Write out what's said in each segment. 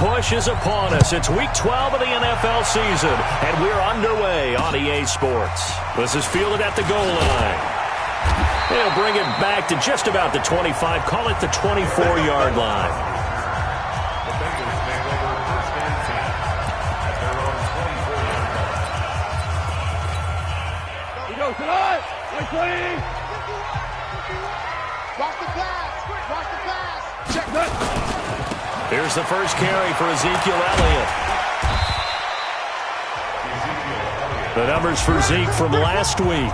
push is upon us. It's Week 12 of the NFL season, and we're underway on EA Sports. This is fielded at the goal line. They'll bring it back to just about the 25, call it the 24-yard line. The Bengals take over first and 10 at their own 24-yard line. He goes tonight. Clean. Watch the pass. Watch the pass. Check that. Here's the first carry for Ezekiel Elliott. The numbers for Zeke from last week.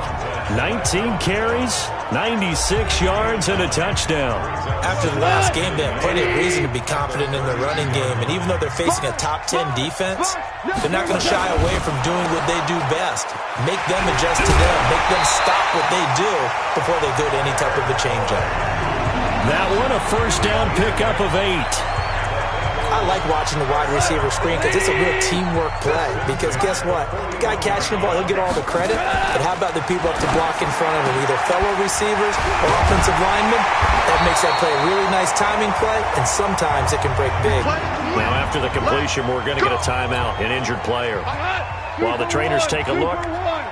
19 carries, 96 yards, and a touchdown. After the last game, they have plenty of reason to be confident in their running game. And even though they're facing a top 10 defense, they're not going to shy away from doing what they do best. Make them adjust to them. Make them stop what they do before they go to any type of a change-up. That one, a first down pickup of 8. I like watching the wide receiver screen because it's a real teamwork play. Because guess what? The guy catching the ball, he'll get all the credit. But how about the people up to block in front of him, either fellow receivers or offensive linemen? That makes that play a really nice timing play, and sometimes it can break big. Now, after the completion, we're going to get a timeout, an injured player. While the trainers take a look,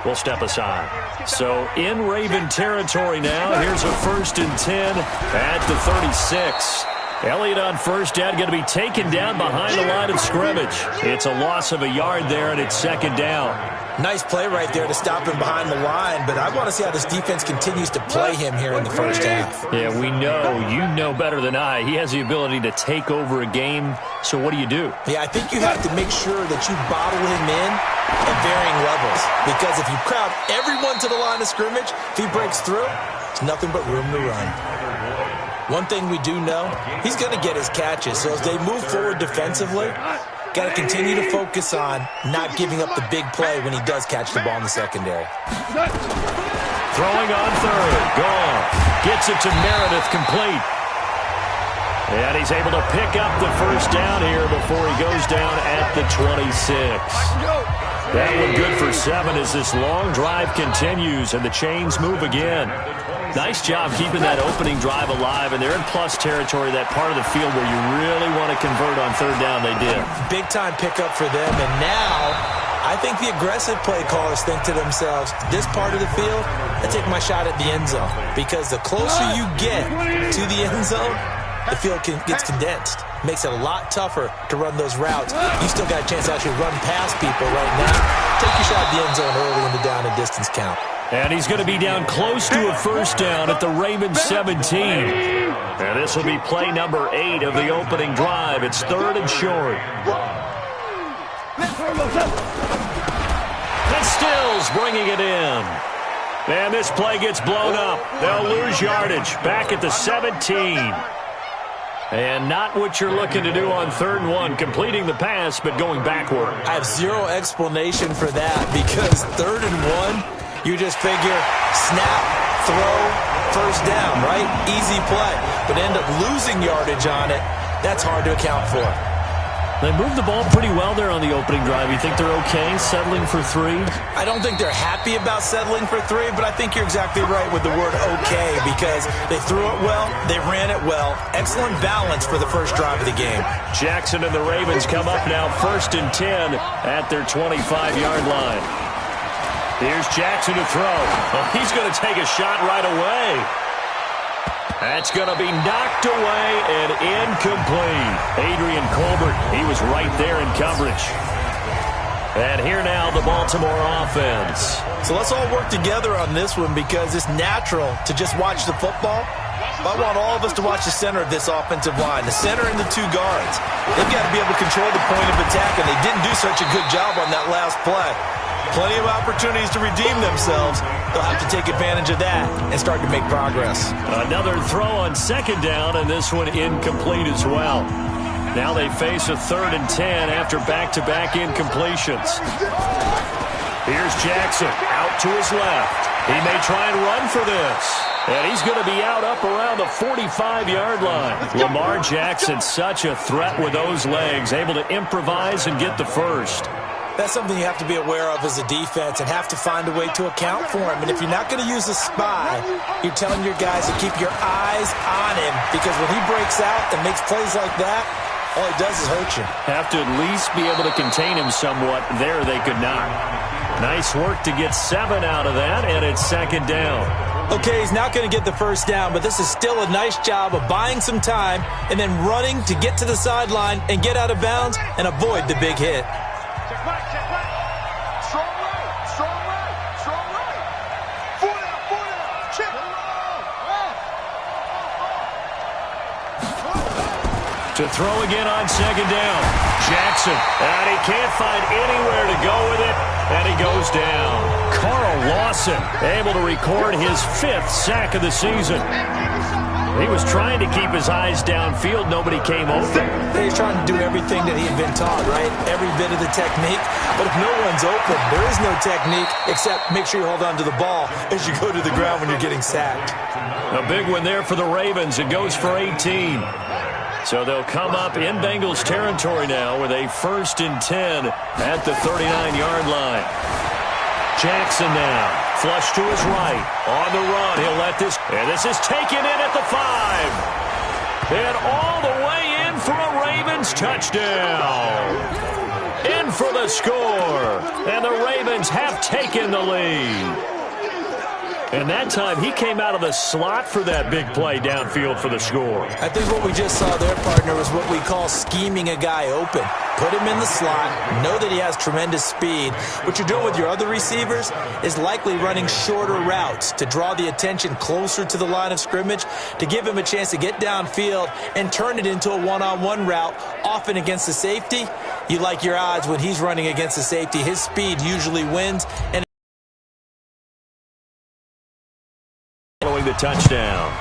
we'll step aside. So, in Raven territory now, here's a 1st and 10 at the 36. Elliott on first down, going to be taken down behind the line of scrimmage. It's a loss of a yard there, and it's second down. Nice play right there to stop him behind the line, but I want to see how this defense continues to play him here in the first half. Yeah, we know. You know better than I. He has the ability to take over a game, so what do? Yeah, I think you have to make sure that you bottle him in at varying levels, because if you crowd everyone to the line of scrimmage, if he breaks through, it's nothing but room to run. One thing we do know, he's going to get his catches. So as they move forward defensively, got to continue to focus on not giving up the big play when he does catch the ball in the secondary. Throwing on third. Gone. Gets it to Meredith, complete. And he's able to pick up the first down here before he goes down at the 26. That one good for 7 as this long drive continues and the chains move again. Nice job keeping that opening drive alive, and they're in plus territory, that part of the field where you really want to convert on third down. They did. Big-time pickup for them, and now I think the aggressive play callers think to themselves, this part of the field, I take my shot at the end zone, because the closer you get to the end zone, the field gets condensed. Makes it a lot tougher to run those routes. You still got a chance to actually run past people right now. Take your shot at the end zone early in the down and distance count. And he's going to be down close to a first down at the Ravens 17. And this will be play number 8 of the opening drive. It's 3rd and short. And Stills bringing it in. And this play gets blown up. They'll lose yardage back at the 17. And not what you're looking to do on 3rd and 1, completing the pass, but going backward. I have zero explanation for that, because 3rd and 1, you just figure snap, throw, first down, right? Easy play. But end up losing yardage on it. That's hard to account for. They moved the ball pretty well there on the opening drive. You think they're okay settling for 3? I don't think they're happy about settling for 3, but I think you're exactly right with the word okay, because they threw it well, they ran it well. Excellent balance for the first drive of the game. Jackson and the Ravens come up now 1st and 10 at their 25-yard line. Here's Jackson to throw. Oh, he's going to take a shot right away. That's going to be knocked away and incomplete. Adrian Colbert, he was right there in coverage. And here now the Baltimore offense. So let's all work together on this one, because it's natural to just watch the football. I want all of us to watch the center of this offensive line, the center and the 2 guards. They've got to be able to control the point of attack, and they didn't do such a good job on that last play. Plenty of opportunities to redeem themselves. They'll have to take advantage of that and start to make progress. Another throw on 2nd down, and this one incomplete as well. Now they face a 3rd and 10 after back-to-back incompletions. Here's Jackson out to his left. He may try and run for this. And he's going to be out up around the 45-yard line. Lamar Jackson, such a threat with those legs, able to improvise and get the first. That's something you have to be aware of as a defense and have to find a way to account for him. And if you're not going to use a spy, you're telling your guys to keep your eyes on him, because when he breaks out and makes plays like that, all it does is hurt you. Have to at least be able to contain him somewhat. There they could not. Nice work to get 7 out of that, and it's second down. Okay, he's not going to get the first down, but this is still a nice job of buying some time and then running to get to the sideline and get out of bounds and avoid the big hit. Check right. Strong right. Strong right. Foot out. Check. To throw again on second down. Jackson, and he can't find anywhere to go with it, and he goes down. Carl Lawson able to record his 5th sack of the season. He was trying to keep his eyes downfield. Nobody came open. He's trying to do everything that he'd been taught, right? Every bit of the technique. But if no one's open, there is no technique except make sure you hold on to the ball as you go to the ground when you're getting sacked. A big one there for the Ravens. It goes for 18. So they'll come up in Bengals territory now with a 1st and 10 at the 39-yard line. Jackson now, flush to his right, on the run. He'll let this, and this is taken in at the 5. And all the way in for a Ravens touchdown. In for the score. And the Ravens have taken the lead. And that time, he came out of the slot for that big play downfield for the score. I think what we just saw there, partner, was what we call scheming a guy open. Put him in the slot, know that he has tremendous speed. What you're doing with your other receivers is likely running shorter routes to draw the attention closer to the line of scrimmage, to give him a chance to get downfield and turn it into a one-on-one route, often against the safety. You like your odds when he's running against the safety. His speed usually wins. And following the touchdown.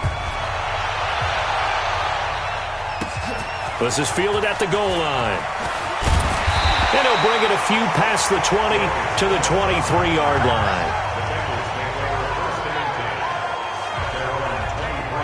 This is fielded at the goal line. And he'll bring it a few past the 20 to the 23-yard line.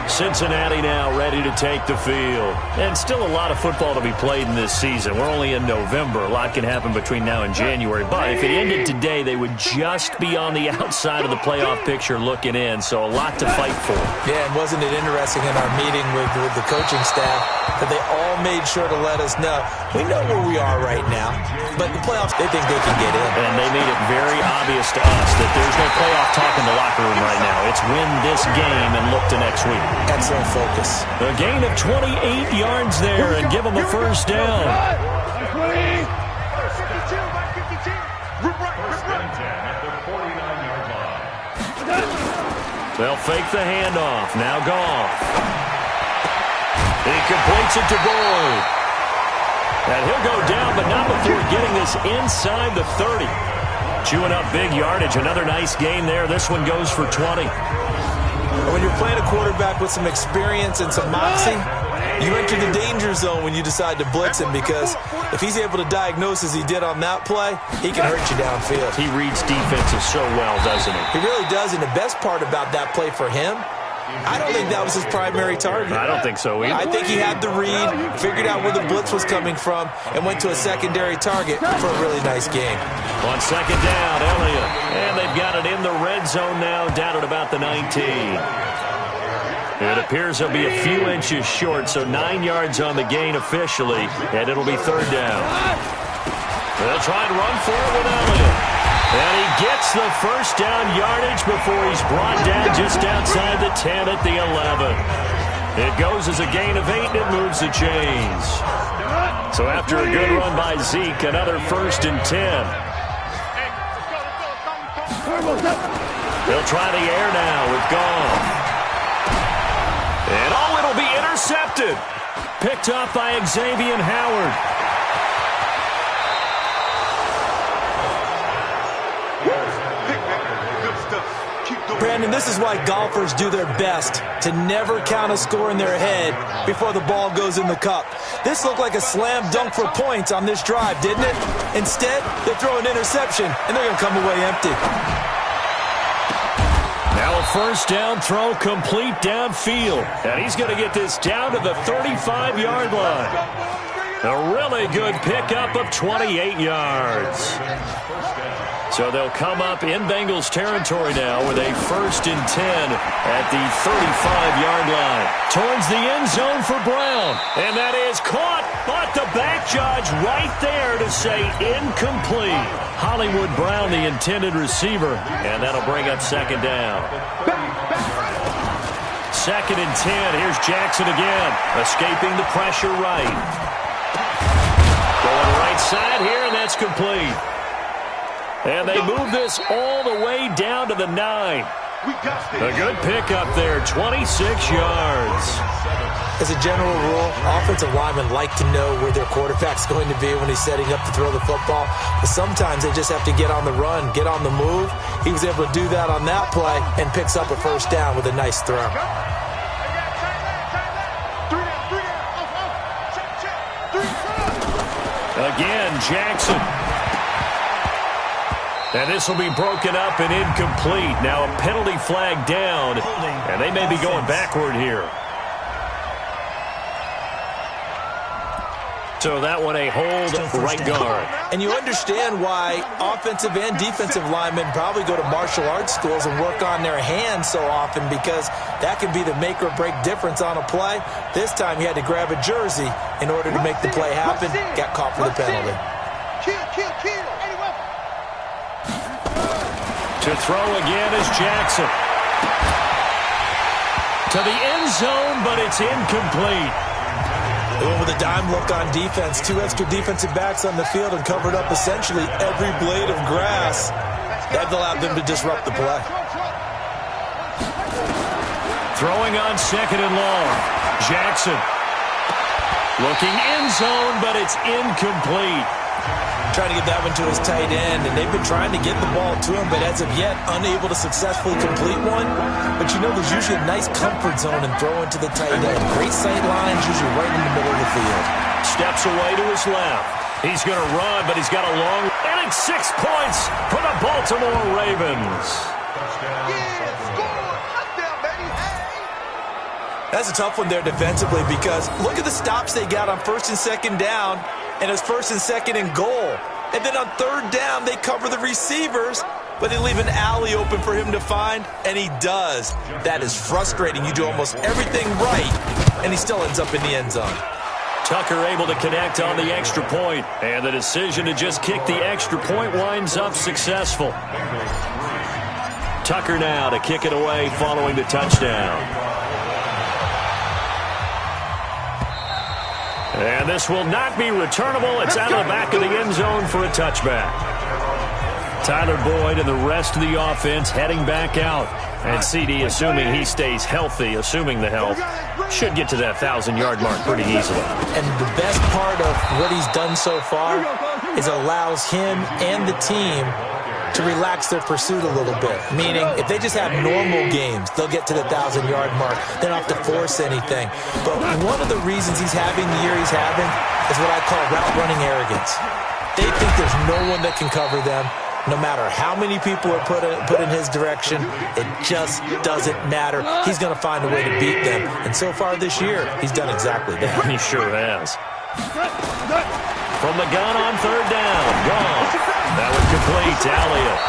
Cincinnati now ready to take the field. And still a lot of football to be played in this season. We're only in November. A lot can happen between now and January. But if it ended today, they would just be on the outside of the playoff picture looking in. So a lot to fight for. Yeah, and wasn't it interesting in our meeting with the coaching staff that they all made sure to let us know, we know where we are right now, but the playoffs, they think they can get in. And they made it very obvious to us that there's no playoff talk in the locker room right now. It's win this game and look to next week. Excellent focus. A gain of 28 yards there and give them a first down. They'll fake the handoff. Now Goff. He completes it to Boyd. And he'll go down, but not before getting this inside the 30. Chewing up big yardage. Another nice gain there. This one goes for 20. When you're playing a quarterback with some experience and some moxie, you enter the danger zone when you decide to blitz him, because if he's able to diagnose as he did on that play, he can hurt you downfield. He reads defenses so well, doesn't he? He really does, and the best part about that play for him, I don't think that was his primary target. I don't think so either. I think he had the read, figured out where the blitz was coming from, and went to a secondary target for a really nice game. On second down, Elliott. And they've got it in the red zone now, down at about the 19. It appears they'll be a few inches short, so 9 yards on the gain officially, and it'll be third down. They'll try and run for it with Elliott. And he gets the first down yardage before he's brought down just outside the 10 at the 11. It goes as a gain of 8, and it moves the chains. So after a good run by Zeke, another 1st and 10. They'll try the air now with Goff. And it'll be intercepted. Picked up by Xavier Howard. Brandon, this is why golfers do their best to never count a score in their head before the ball goes in the cup. This looked like a slam dunk for points on this drive, didn't it? Instead, they throw an interception, and they're going to come away empty. Now a first down throw complete downfield. And he's going to get this down to the 35-yard line. A really good pickup of 28 yards. So they'll come up in Bengals territory now with a 1st and 10 at the 35-yard line. Towards the end zone for Brown. And that is caught, but the back judge right there to say incomplete. Hollywood Brown, the intended receiver, and that'll bring up 2nd down. 2nd and 10. Here's Jackson again, escaping the pressure right. Going right side here, and that's complete. And they move this all the way down to the 9. A good pickup there, 26 yards. As a general rule, offensive linemen like to know where their quarterback's going to be when he's setting up to throw the football. But sometimes they just have to get on the run, get on the move. He was able to do that on that play and picks up a 1st down with a nice throw. Again, Jackson. And this will be broken up and incomplete. Now a penalty flag down, and they may be going backward here. So that one a hold right guard. And you understand why offensive and defensive linemen probably go to martial arts schools and work on their hands so often, because that can be the make or break difference on a play. This time he had to grab a jersey in order to make the play happen. Got caught for the penalty. Kill. To throw again is Jackson. To the end zone, but it's incomplete. They went with a dime look on defense. 2 extra defensive backs on the field and covered up essentially every blade of grass. That allowed them to disrupt the play. Throwing on 2nd and long. Jackson. Looking end zone, but it's incomplete. Trying to get that one to his tight end, and they've been trying to get the ball to him, but as of yet, unable to successfully complete one. But you know, there's usually a nice comfort zone in throwing to the tight end. Great sight lines, usually right in the middle of the field. Steps away to his left. He's going to run, but he's got a long... And it's 6 points for the Baltimore Ravens. That's a tough one there defensively, because look at the stops they got on 1st and 2nd down, and it's 1st and 2nd and goal. And then on 3rd down, they cover the receivers, but they leave an alley open for him to find, and he does. That is frustrating. You do almost everything right, and he still ends up in the end zone. Tucker able to connect on the extra point, and the decision to just kick the extra point winds up successful. Tucker now to kick it away following the touchdown. And this will not be returnable. It's out of the back of the end zone for a touchback. Tyler Boyd and the rest of the offense heading back out. And CD, assuming he stays healthy, assuming the health, should get to that 1,000-yard mark pretty easily. And the best part of what he's done so far is allows him and the team to relax their pursuit a little bit. Meaning, if they just have normal games, they'll get to the 1,000-yard mark. They don't have to force anything. But one of the reasons he's having the year he's having is what I call route-running arrogance. They think there's no one that can cover them. No matter how many people are put in his direction, it just doesn't matter. He's going to find a way to beat them. And so far this year, he's done exactly that. He sure has. From the gun on 3rd down. Gone. That was complete to Elliott.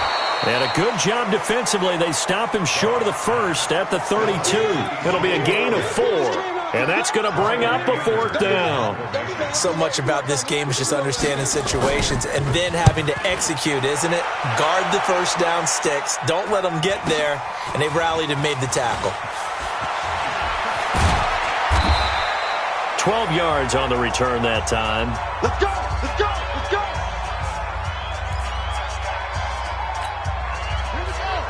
And a good job defensively. They stop him short of the 1st at the 32. It'll be a gain of 4. And that's going to bring up a 4th down. So much about this game is just understanding situations and then having to execute, isn't it? Guard the 1st down sticks. Don't let them get there. And they rallied and made the tackle. 12 yards on the return that time. Let's go! Let's go! Let's go!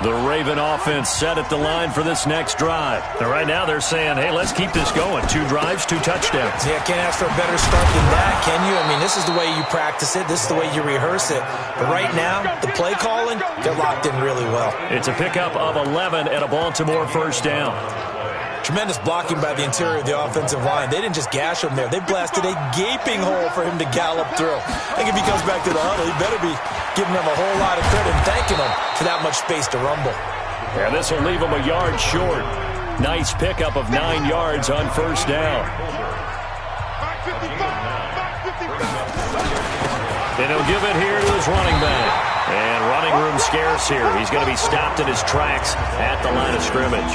The Raven offense set at the line for this next drive. And right now they're saying, hey, let's keep this going. 2 drives, 2 touchdowns. Yeah, can't ask for a better start than that, can you? I mean, this is the way you practice it. This is the way you rehearse it. But right now, the play calling, they're locked in really well. It's a pickup of 11 and a Baltimore 1st down. Tremendous blocking by the interior of the offensive line. They didn't just gash him there. They blasted a gaping hole for him to gallop through. I think if he comes back to the huddle, he better be giving them a whole lot of credit and thanking them for that much space to rumble. And this will leave him a yard short. Nice pickup of 9 yards on 1st down. And he'll give it here to his running back. And running room scarce here. He's going to be stopped in his tracks at the line of scrimmage.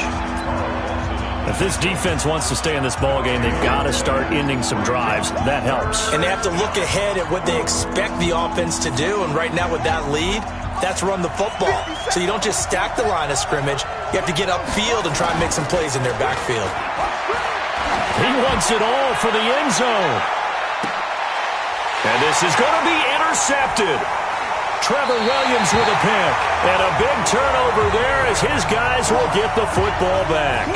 If this defense wants to stay in this ballgame, they've got to start ending some drives. That helps. And they have to look ahead at what they expect the offense to do. And right now with that lead, that's run the football. So you don't just stack the line of scrimmage. You have to get upfield and try and make some plays in their backfield. He wants it all for the end zone. And this is going to be intercepted. Trevor Williams with a pick. And a big turnover there as his guys will get the football back.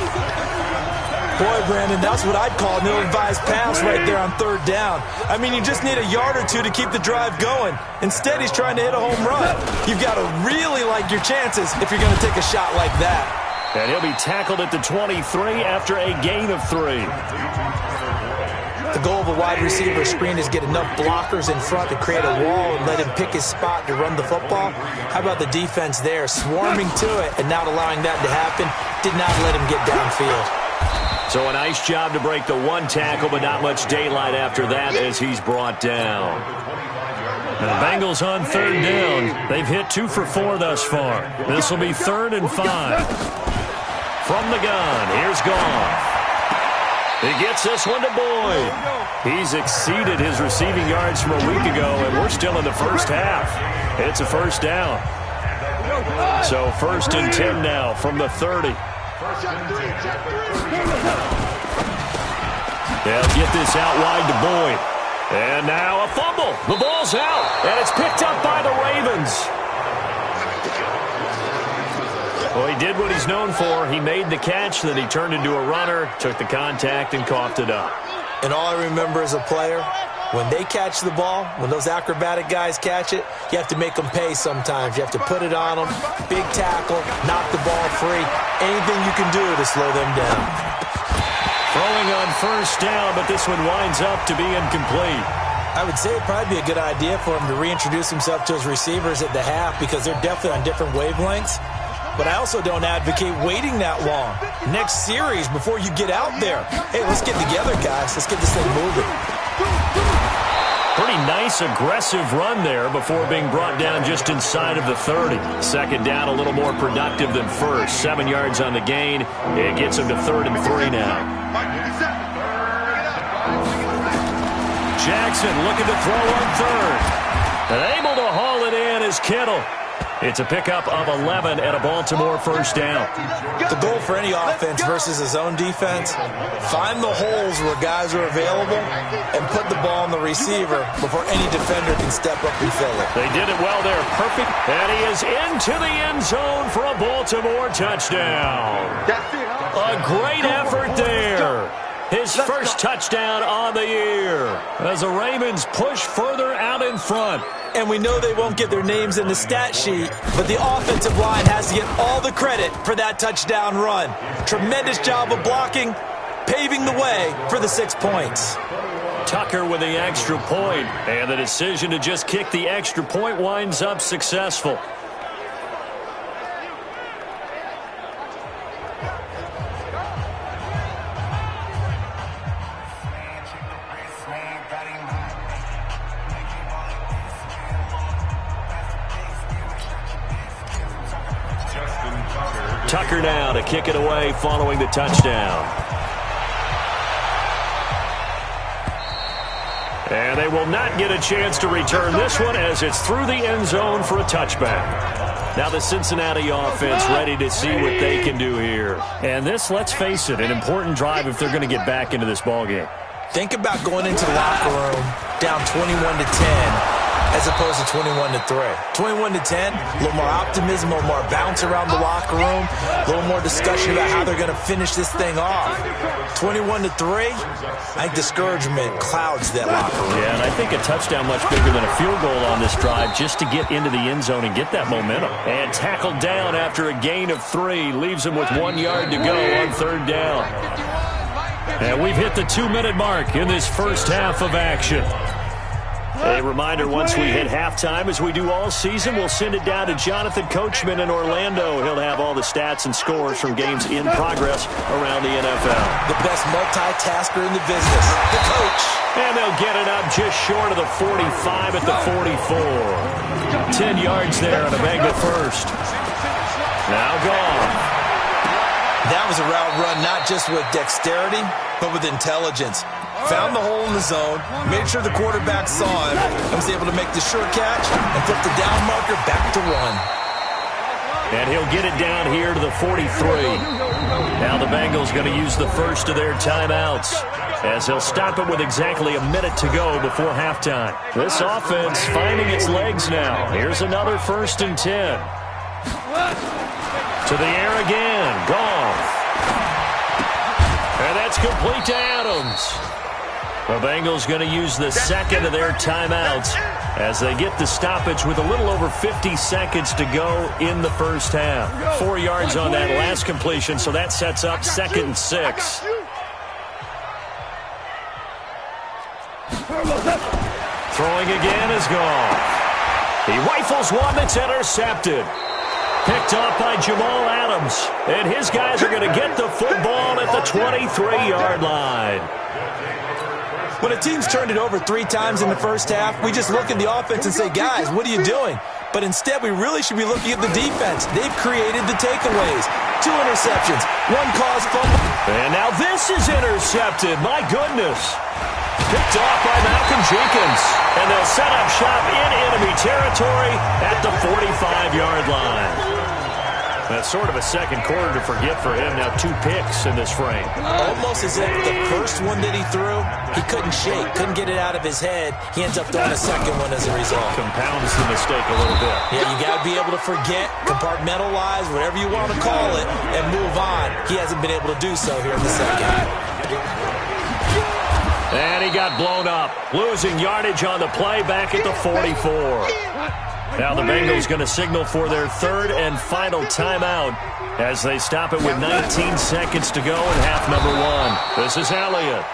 Boy, Brandon, that's what I'd call an ill-advised pass right there on third down. I mean, you just need a yard or two to keep the drive going. Instead, he's trying to hit a home run. You've got to really like your chances if you're going to take a shot like that. And he'll be tackled at the 23 after a gain of 3. The goal of a wide receiver screen is get enough blockers in front to create a wall and let him pick his spot to run the football. How about the defense there, swarming to it and not allowing that to happen? Did not let him get downfield. So a nice job to break the one tackle, but not much daylight after that as he's brought down. And the Bengals on third down. They've hit 2 for 4 thus far. This will be 3rd and 5. From the gun, here's Goff. He gets this one to Boyd. He's exceeded his receiving yards from a week ago, and we're still in the first half. It's a first down. So 1st and 10 now from the 30. They'll get this out wide to Boyd. And now a fumble. The ball's out, and it's picked up by the Ravens. Well, he did what he's known for. He made the catch, then he turned into a runner, took the contact, and coughed it up. And all I remember as a player, when they catch the ball, when those acrobatic guys catch it, you have to make them pay sometimes. You have to put it on them, big tackle, knock the ball free, anything you can do to slow them down. Throwing on first down, but this one winds up to be incomplete. I would say it'd probably be a good idea for him to reintroduce himself to his receivers at the half because they're definitely on different wavelengths. But I also don't advocate waiting that long. Next series, before you get out there, hey, let's get together, guys. Let's get this thing moving. Pretty nice, aggressive run there before being brought down just inside of the 30. Second down, a little more productive than first. 7 yards on the gain. It gets him to 3rd and 3 now. Jackson looking to throw on 3rd. And able to haul it in is Kittle. It's a pickup of 11 and a Baltimore first down. The goal for any offense versus his own defense, find the holes where guys are available and put the ball on the receiver before any defender can step up and fill it. They did it well there. Perfect. And he is into the end zone for a Baltimore touchdown. A great effort there. His first touchdown on the year as the Ravens push further out in front. And we know they won't get their names in the stat sheet, but the offensive line has to get all the credit for that touchdown run. Tremendous job of blocking, paving the way for the 6 points. Tucker with the extra point, and the decision to just kick the extra point winds up successful. Tucker now to kick it away following the touchdown. And they will not get a chance to return this one as it's through the end zone for a touchback. Now the Cincinnati offense ready to see what they can do here. And this, let's face it, an important drive if they're going to get back into this ballgame. Think about going into the locker room down 21-10. As opposed to 21-3. 21-10, a little more optimism, a little more bounce around the locker room, a little more discussion about how they're going to finish this thing off. 21-3, I think discouragement clouds that locker room. Yeah, and I think a touchdown much bigger than a field goal on this drive just to get into the end zone and get that momentum. And tackled down after a gain of 3, leaves him with 1 yard to go on 3rd down. And we've hit the 2-minute mark in this first half of action. A reminder, once we hit halftime, as we do all season, we'll send it down to Jonathan Coachman in Orlando. He'll have all the stats and scores from games in progress around the NFL. The best multitasker in the business, the coach. And they'll get it up just short of the 45 at the 44. 10 yards there on a Bengal first. Now gone. That was a route run not just with dexterity, but with intelligence. Found the hole in the zone, made sure the quarterback saw him, and was able to make the short catch and flip the down marker back to run. And he'll get it down here to the 43. Now the Bengals going to use the first of their timeouts, as they'll stop it with exactly a minute to go before halftime. This offense finding its legs now. Here's another 1st and 10. To the air again. Gone. And that's complete to Adams. The Bengals going to use the second of their timeouts as they get the stoppage with a little over 50 seconds to go in the first half. 4 yards on that last completion, so that sets up 2nd and 6. Throwing again is gone. He rifles one that's intercepted. Picked off by Jamal Adams. And his guys are going to get the football at the 23-yard line. When a team's turned it over 3 times in the first half, we just look at the offense and say, guys, what are you doing? But instead, we really should be looking at the defense. They've created the takeaways. 2 interceptions, 1 caused fumble. And now this is intercepted. My goodness. Picked off by Malcolm Jenkins. And they'll set up shop in enemy territory at the 45-yard line. That's sort of a second quarter to forget for him. Now 2 picks in this frame. Almost as if the first one that he threw, he couldn't shake, couldn't get it out of his head. He ends up throwing a second one as a result. Compounds the mistake a little bit. Yeah, you got to be able to forget, compartmentalize, whatever you want to call it, and move on. He hasn't been able to do so here in the second. And he got blown up, losing yardage on the play back at the 44. Now the Bengals going to signal for their 3rd and final timeout as they stop it with 19 seconds to go in half number 1. This is Elliott.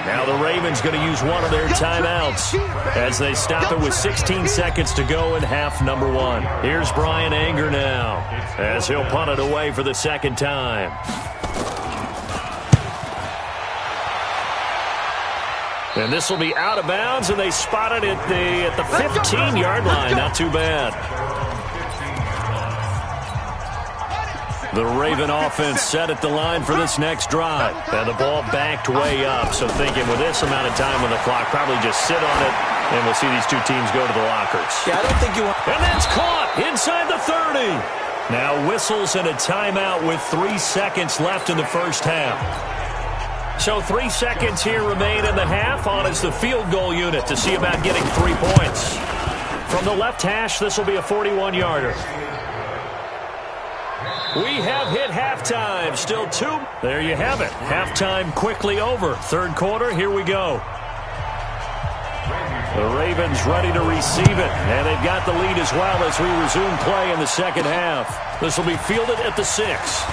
Now the Ravens going to use one of their timeouts as they stop it with 16 seconds to go in half number 1. Here's Brian Anger now as he'll punt it away for the second time. And this will be out of bounds, and they spot it at the 15-yard line. Not too bad. The Raven offense set at the line for this next drive. And the ball backed way up. So thinking with this amount of time on the clock, probably just sit on it, and we'll see these 2 teams go to the lockers. Yeah, I don't think you want... And that's caught inside the 30. Now whistles and a timeout with 3 seconds left in the first half. So 3 seconds here remain in the half. On is the field goal unit to see about getting 3 points. From the left hash, this will be a 41-yarder. We have hit halftime. Still 2. There you have it. Halftime quickly over. 3rd quarter, here we go. The Ravens ready to receive it. And they've got the lead as well as we resume play in the second half. This will be fielded at the 6.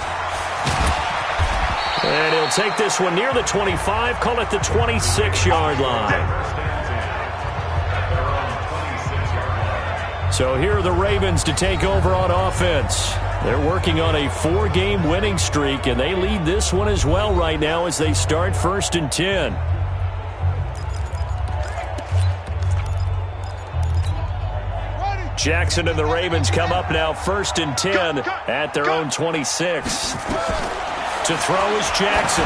And he'll take this one near the 25, call it the 26-yard line. So here are the Ravens to take over on offense. They're working on a 4-game winning streak, and they lead this one as well right now as they start 1st and 10. Jackson and the Ravens come up now 1st and 10 at their own 26. To throw is Jackson.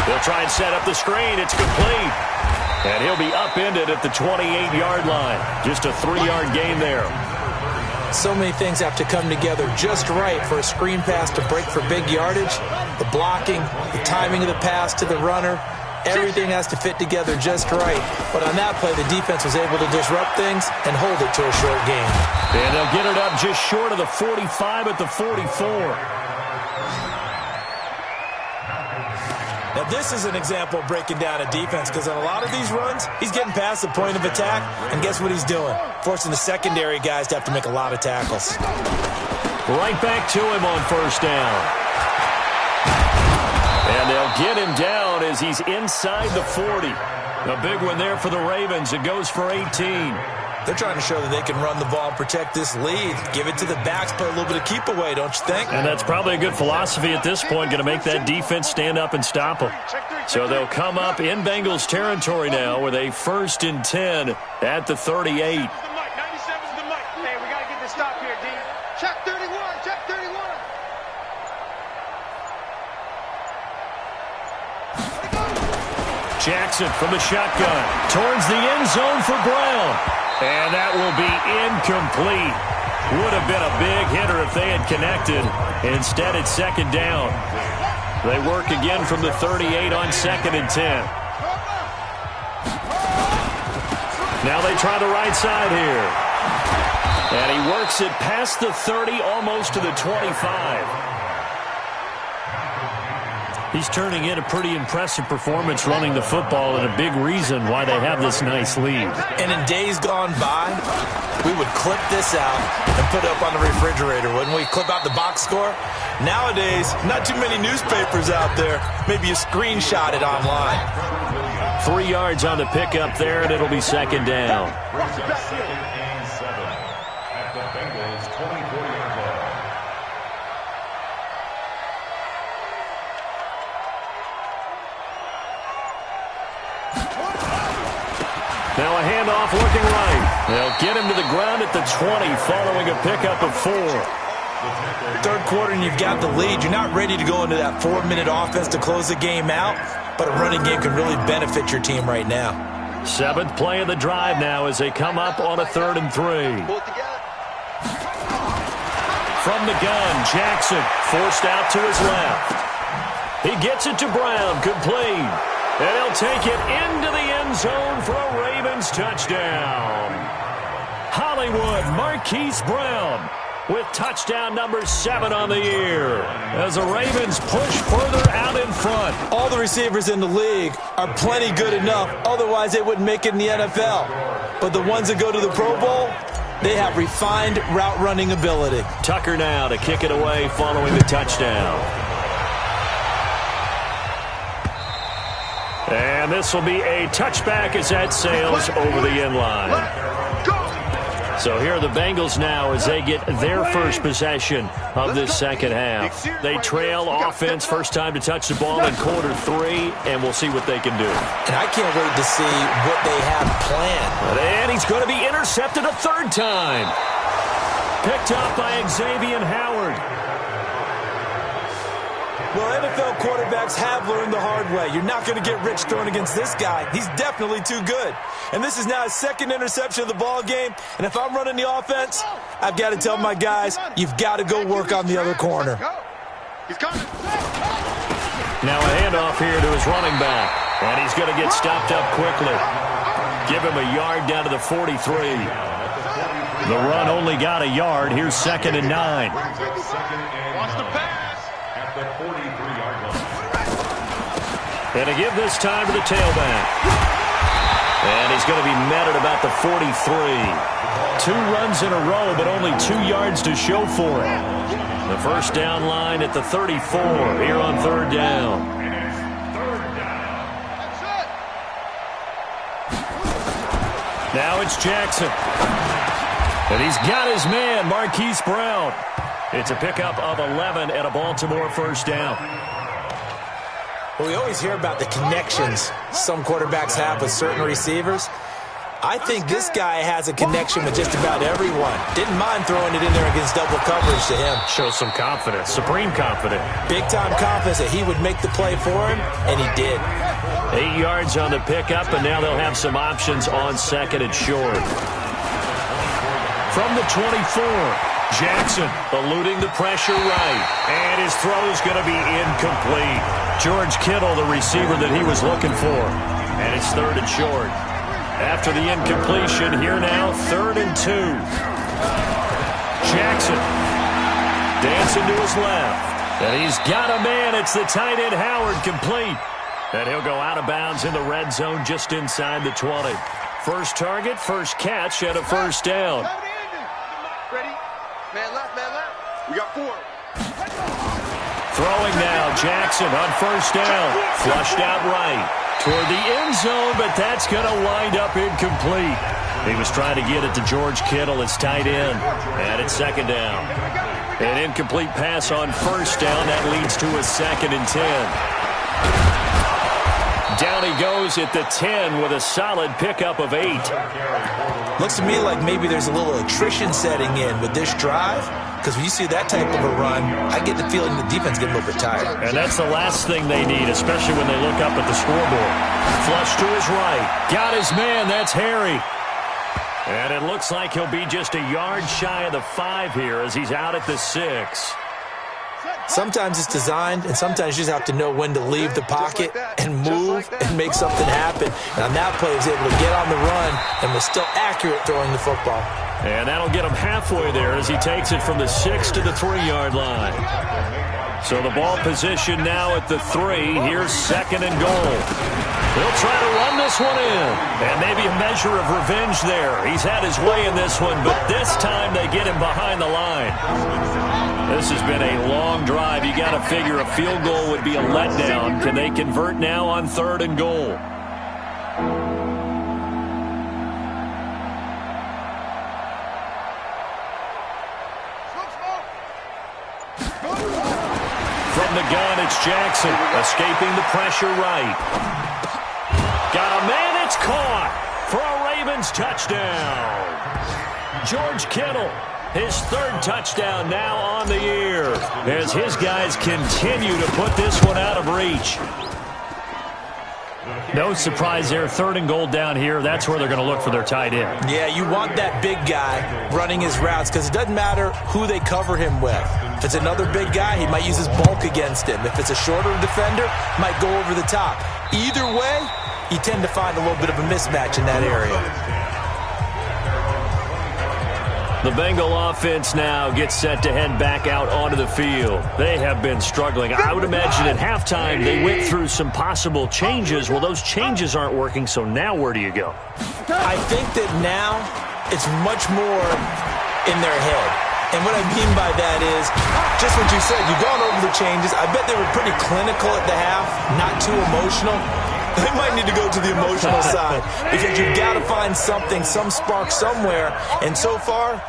They'll try and set up the screen. It's complete. And he'll be upended at the 28-yard line. Just a 3-yard gain there. So many things have to come together just right for a screen pass to break for big yardage. The blocking, the timing of the pass to the runner, everything has to fit together just right. But on that play, the defense was able to disrupt things and hold it to a short gain. And they'll get it up just short of the 45 at the 44. Now, this is an example of breaking down a defense because on a lot of these runs, he's getting past the point of attack, and guess what he's doing? Forcing the secondary guys to have to make a lot of tackles. Right back to him on 1st down. And they'll get him down as he's inside the 40. A big one there for the Ravens. It goes for 18. They're trying to show that they can run the ball and protect this lead. Give it to the backs, play a little bit of keep away, don't you think? And that's probably a good philosophy at this point, going to make that defense stand up and stop them. So they'll come up in Bengals territory now with a 1st and 10 at the 38. 97's the mic. Hey, we got to get this stop here, D. Check 31, check 31. Jackson from the shotgun towards the end zone for Brown. And that will be incomplete. Would have been a big hitter if they had connected. Instead, it's 2nd down. They work again from the 38 on 2nd and 10. Now they try the right side here. And he works it past the 30, almost to the 25. He's turning in a pretty impressive performance running the football, and a big reason why they have this nice lead. And in days gone by, we would clip this out and put it up on the refrigerator, wouldn't we? Clip out the box score. Nowadays, not too many newspapers out there. Maybe you screenshot it online. 3 yards on the pickup there, and it'll be 2nd down. At the Bengals 24-yard line. Now a handoff looking right. They'll get him to the ground at the 20 following a pickup of 4. 3rd quarter and you've got the lead. You're not ready to go into that 4-minute offense to close the game out, but a running game can really benefit your team right now. 7th play of the drive now as they come up on a 3rd and 3. From the gun, Jackson forced out to his left. He gets it to Brown, complete. And he'll take it into the end zone for a Ravens touchdown. Hollywood Marquise Brown with touchdown number 7 on the year as the Ravens push further out in front. All the receivers in the league are plenty good enough. Otherwise, they wouldn't make it in the NFL. But the ones that go to the Pro Bowl, they have refined route running ability. Tucker now to kick it away following the touchdown. And this will be a touchback as that sails over the end line. So here are the Bengals now as they get their first possession of this second half. They trail offense, first time to touch the ball in quarter 3, and we'll see what they can do. And I can't wait to see what they have planned. And he's going to be intercepted a 3rd time. Picked up by Xavier Howard. Well, NFL quarterbacks have learned the hard way. You're not going to get rich throwing against this guy. He's definitely too good. And this is now his 2nd interception of the ball game. And if I'm running the offense, I've got to tell my guys, you've got to go work on the other corner. He's coming. Now a handoff here to his running back. And he's going to get stopped up quickly. Give him a yard down to the 43. The run only got a yard. Here's 2nd and 9. Watch the pass. The 43-yard line. And to give this time to the tailback. And he's going to be met at about the 43. 2 runs in a row, but only 2 yards to show for it. The first down line at the 34 here on 3rd down. Now it's Jackson. And he's got his man, Marquise Brown. It's a pickup of 11 and a Baltimore first down. Well, we always hear about the connections some quarterbacks have with certain receivers. I think this guy has a connection with just about everyone. Didn't mind throwing it in there against double coverage to him. Shows some confidence, supreme confidence. Big-time confidence that he would make the play for him, and he did. 8 yards on the pickup, and now they'll have some options on 2nd and short. From the 24. Jackson eluding the pressure right. And his throw is going to be incomplete. George Kittle, the receiver that he was looking for. And it's 3rd and short. After the incompletion, here now, 3rd and 2. Jackson dancing to his left. And he's got a man. It's the tight end Howard, complete. And he'll go out of bounds in the red zone just inside the 20. First target, first catch, and a first down. Ready? Man left, man left. We got 4. Throw Throwing now, Jackson on first down. Flushed out right toward the end zone, but that's going to wind up incomplete. He was trying to get it to George Kittle, his tight end. And it's second down. An incomplete pass on first down. That leads to a 2nd and 10. Down he goes at the 10 with a solid pickup of 8. Looks to me like maybe there's a little attrition setting in with this drive, because when you see that type of a run, I get the feeling the defense getting a little bit tired. And that's the last thing they need, especially when they look up at the scoreboard. Flush to his right. Got his man. That's Harry. And it looks like he'll be just a yard shy of the 5 here as he's out at the 6. Sometimes it's designed, and sometimes you just have to know when to leave the pocket and move and make something happen. And on that play, he was able to get on the run and was still accurate throwing the football. And that'll get him halfway there as he takes it from the 6 to the 3-yard line. So the ball position now at the 3. Here's 2nd and goal. He'll try to run this one in. And maybe a measure of revenge there. He's had his way in this one, but this time they get him behind the line. This has been a long drive. You got to figure a field goal would be a letdown. Can they convert now on 3rd and goal? From the gun, it's Jackson, escaping the pressure right. Got a man, it's caught for a Ravens touchdown. George Kittle, his 3rd touchdown now on the year, as his guys continue to put this one out of reach. No surprise there, 3rd and goal down here. That's where they're going to look for their tight end. Yeah, you want that big guy running his routes because it doesn't matter who they cover him with. If it's another big guy, he might use his bulk against him. If it's a shorter defender, might go over the top. Either way, you tend to find a little bit of a mismatch in that area. The Bengal offense now gets set to head back out onto the field. They have been struggling. I would imagine at halftime they went through some possible changes. Well, those changes aren't working, so now where do you go? I think that now it's much more in their head. And what I mean by that is, just what you said, you've gone over the changes. I bet they were pretty clinical at the half, not too emotional. They might need to go to the emotional side because you've got to find something, some spark somewhere. And so far,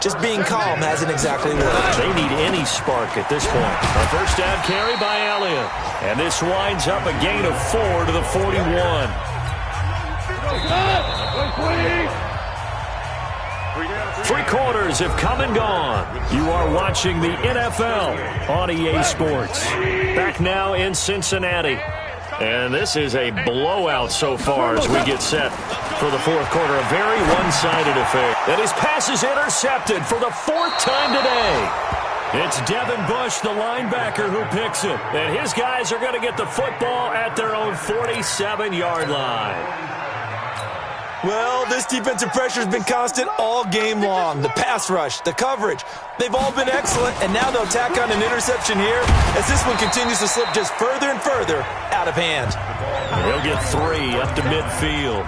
just being calm hasn't exactly worked. They need any spark at this point. A first down carry by Elliott. And this winds up a gain of 4 to the 41. Three quarters have come and gone. You are watching the NFL on EA Sports. Back now in Cincinnati. And this is a blowout so far as we get set for the 4th quarter. A very one-sided affair. And his pass is intercepted for the 4th time today. It's Devin Bush, the linebacker, who picks it. And his guys are going to get the football at their own 47-yard line. Well, this defensive pressure has been constant all game long. The pass rush, the coverage, they've all been excellent, and now they'll tack on an interception here as this one continues to slip just further and further out of hand. They'll get 3 up to midfield.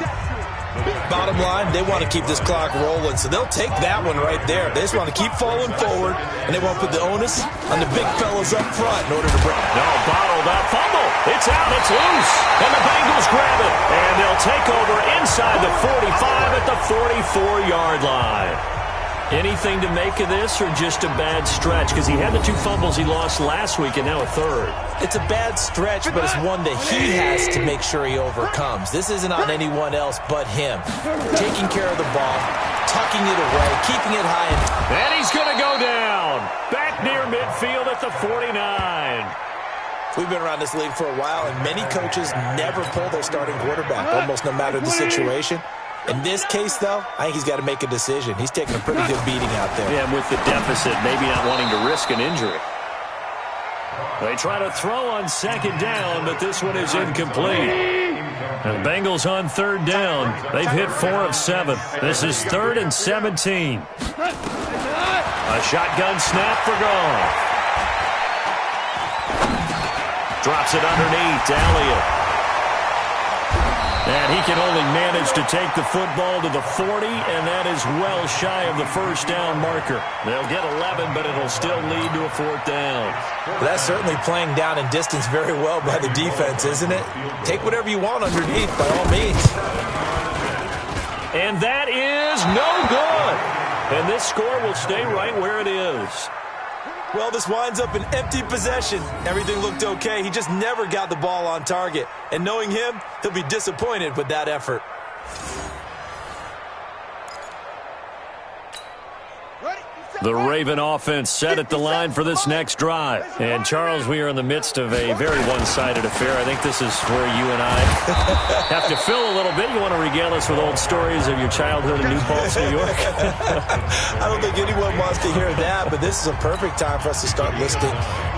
Bottom line, they want to keep this clock rolling, so they'll take that one right there. They just want to keep falling forward, and they want to put the onus on the big fellas up front in order to break. No, bottled up, fumble. It's out, it's loose, and the Bengals grab it. And they'll take over inside the 45 at the 44-yard line. Anything to make of this or just a bad stretch? Because he had the 2 fumbles he lost last week and now a 3rd. It's a bad stretch, but it's one that he has to make sure he overcomes. This isn't on anyone else but him. Taking care of the ball, tucking it away, keeping it high. And he's going to go down. Back near midfield at the 49. We've been around this league for a while, and many coaches never pull their starting quarterback, almost no matter the situation. In this case, though, I think he's got to make a decision. He's taking a pretty good beating out there. Yeah, and with the deficit, maybe not wanting to risk an injury. They try to throw on 2nd down, but this one is incomplete. And the Bengals on 3rd down. They've hit 4 of 7. This is 3rd and 17. A shotgun snap for Goff. Drops it underneath to Elliott. And he can only manage to take the football to the 40, and that is well shy of the first down marker. They'll get 11, but it'll still lead to a fourth down. Well, that's certainly playing down in distance very well by the defense, isn't it? Take whatever you want underneath, by all means. And that is no good. And this score will stay right where it is. Well, this winds up an empty possession. Everything looked okay. He just never got the ball on target. And knowing him, he'll be disappointed with that effort. The Raven offense set at the line for this next drive. And, Charles, we are in the midst of a very one-sided affair. I think this is where you and I have to fill a little bit. You want to regale us with old stories of your childhood in New Paltz, New York? I don't think anyone wants to hear that, but this is a perfect time for us to start listing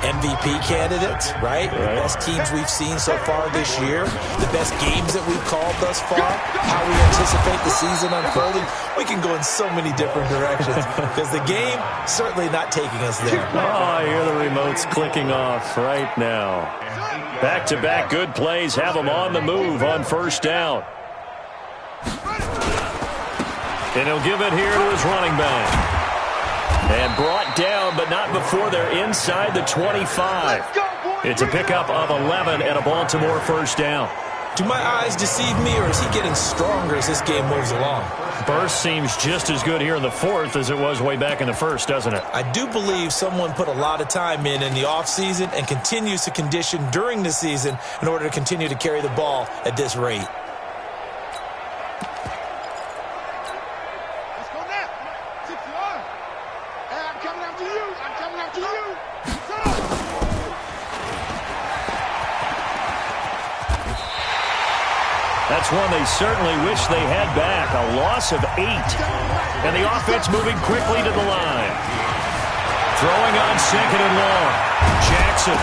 MVP candidates, right? The best teams we've seen so far this year, the best games that we've called thus far, how we anticipate the season unfolding. We can go in so many different directions because the game certainly not taking us there. Oh, I hear the remotes clicking off right now. Back-to-back good plays have them on the move on first down. And he'll give it here to his running back. And brought down, but not before they're inside the 25. It's a pickup of 11 and a Baltimore first down. Do my eyes deceive me, or is he getting stronger as this game moves along? Burst seems just as good here in the fourth as it was way back in the first, doesn't it? I do believe someone put a lot of time in the offseason and continues to condition during the season in order to continue to carry the ball at this rate. Let's go now. 6-1. Hey, I'm coming after you. I'm coming after you. Shut up. That's one they certainly wish they had back. A loss of 8. And the offense moving quickly to the line. Throwing on second and long. Jackson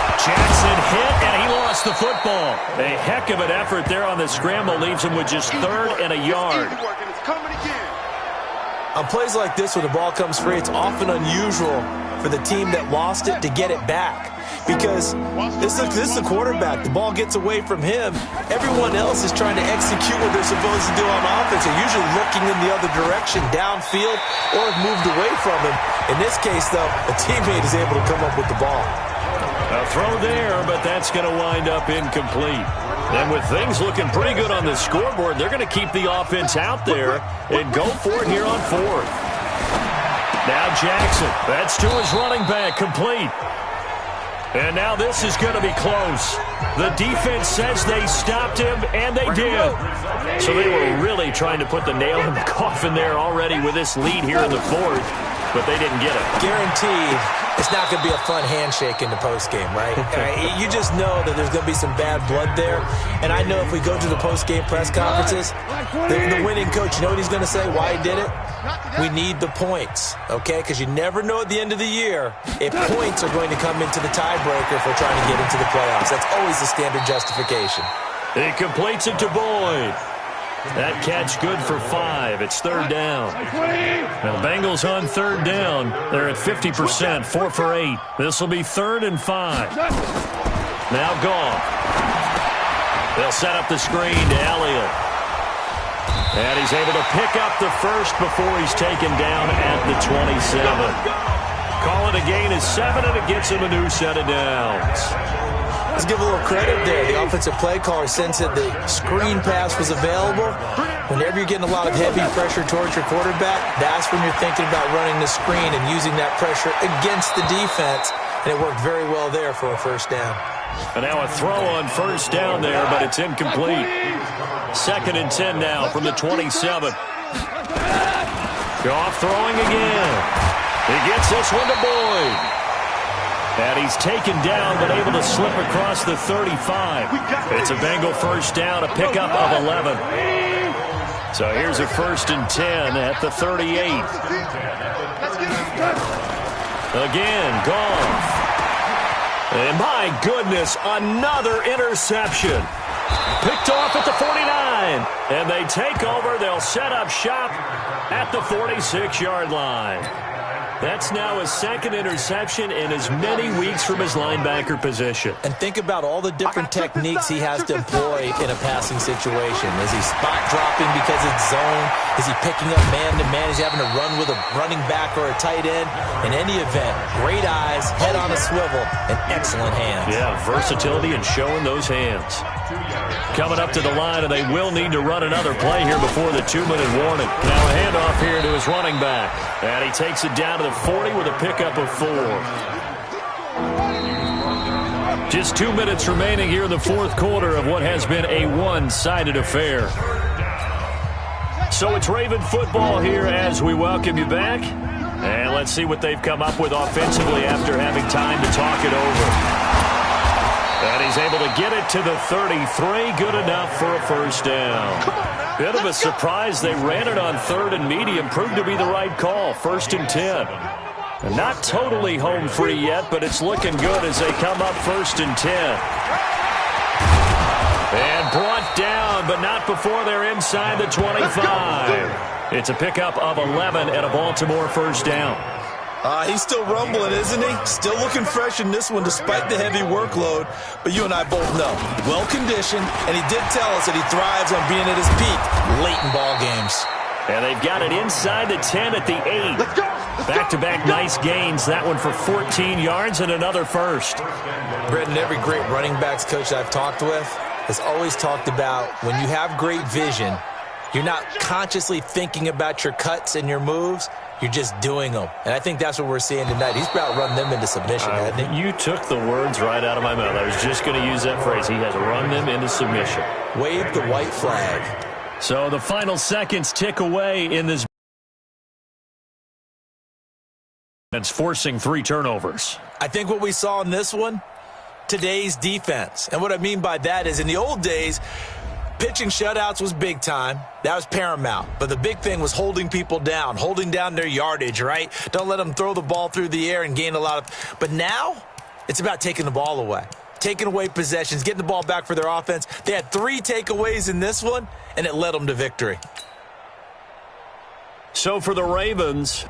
hit, and he lost the football. A heck of an effort there on the scramble. Leaves him with just third and a yard. On plays like this, when the ball comes free, it's often unusual for the team that lost it to get it back. Because this is the quarterback. The ball gets away from him. Everyone else is trying to execute what they're supposed to do on offense. They're usually looking in the other direction, downfield, or have moved away from him. In this case, though, a teammate is able to come up with the ball. A throw there, but that's going to wind up incomplete. And with things looking pretty good on the scoreboard, they're going to keep the offense out there and go for it here on fourth. Now Jackson. That's to his running back, complete. And now this is going to be close. The defense says they stopped him, and they did. So they were really trying to put the nail in the coffin there already with this lead here in the fourth, but they didn't get it. Guaranteed it's not going to be a fun handshake in the postgame, right? You just know that there's going to be some bad blood there. And I know if we go to the postgame press conferences, the winning coach, you know what he's going to say, why he did it? We need the points, okay? Because you never know at the end of the year if points are going to come into the tiebreaker if we're trying to get into the playoffs. That's always the standard justification. He completes it to Boyd. That catch good for 5. It's third down. Now the Bengals on third down. They're at 50%, 4 for 8. This will be 3rd and 5. Now Goff. They'll set up the screen to Elliott. And he's able to pick up the first before he's taken down at the 27. Call it a gain of 7, and it gets him a new set of downs. Let's give a little credit there. The offensive play caller sensed that the screen pass was available. Whenever you're getting a lot of heavy pressure towards your quarterback, that's when you're thinking about running the screen and using that pressure against the defense. And it worked very well there for a first down. And now a throw on first down there, but it's incomplete. 2nd and 10 now from the 27. Goff throwing again. He gets this one to Boyd. And he's taken down, but able to slip across the 35. It's a Bengal first down, a pickup of 11. So here's a 1st and 10 at the 38. Again, Goff. And my goodness, another interception. Picked off at the 49. And they take over. They'll set up shop at the 46-yard line. That's now his second interception in as many weeks from his linebacker position. And think about all the different techniques he has to employ in a passing situation. Is he spot dropping because it's zone? Is he picking up man-to-man? Is he having to run with a running back or a tight end? In any event, great eyes, head on a swivel, and excellent hands. Yeah, versatility and showing those hands. Coming up to the line, and they will need to run another play here before the 2-minute warning. Now a handoff here to his running back. And he takes it down to the 40 with a pickup of 4. Just 2 minutes remaining here in the fourth quarter of what has been a one-sided affair. So it's Raven football here as we welcome you back. And let's see what they've come up with offensively after having time to talk it over. And he's able to get it to the 33. Good enough for a first down. Bit of a surprise. They ran it on 3rd and medium. Proved to be the right call. 1st and 10. And not totally home free yet, but it's looking good as they come up 1st and 10. And brought down, but not before they're inside the 25. It's a pickup of 11 and a Baltimore first down. He's still rumbling, isn't he? Still looking fresh in this one despite the heavy workload. But you and I both know, well-conditioned, and he did tell us that he thrives on being at his peak late in ball games. And they've got it inside the 10 at the 8. Back-to-back nice gains. That one for 14 yards and another first. Brendan, every great running backs coach I've talked with has always talked about when you have great vision, you're not consciously thinking about your cuts and your moves. You're just doing them. And I think that's what we're seeing tonight. He's about run them into submission, hasn't he? You took the words right out of my mouth. I was just going to use that phrase. He has run them into submission. Wave the white flag. So the final seconds tick away in this. It's forcing 3 turnovers. I think what we saw in this one, today's defense. And what I mean by that is in the old days, pitching shutouts was big time. That was paramount. But the big thing was holding people down, holding down their yardage, right? Don't let them throw the ball through the air and gain a lot of. But now it's about taking the ball away, taking away possessions, getting the ball back for their offense. They had 3 takeaways in this one, and it led them to victory. So for the Ravens,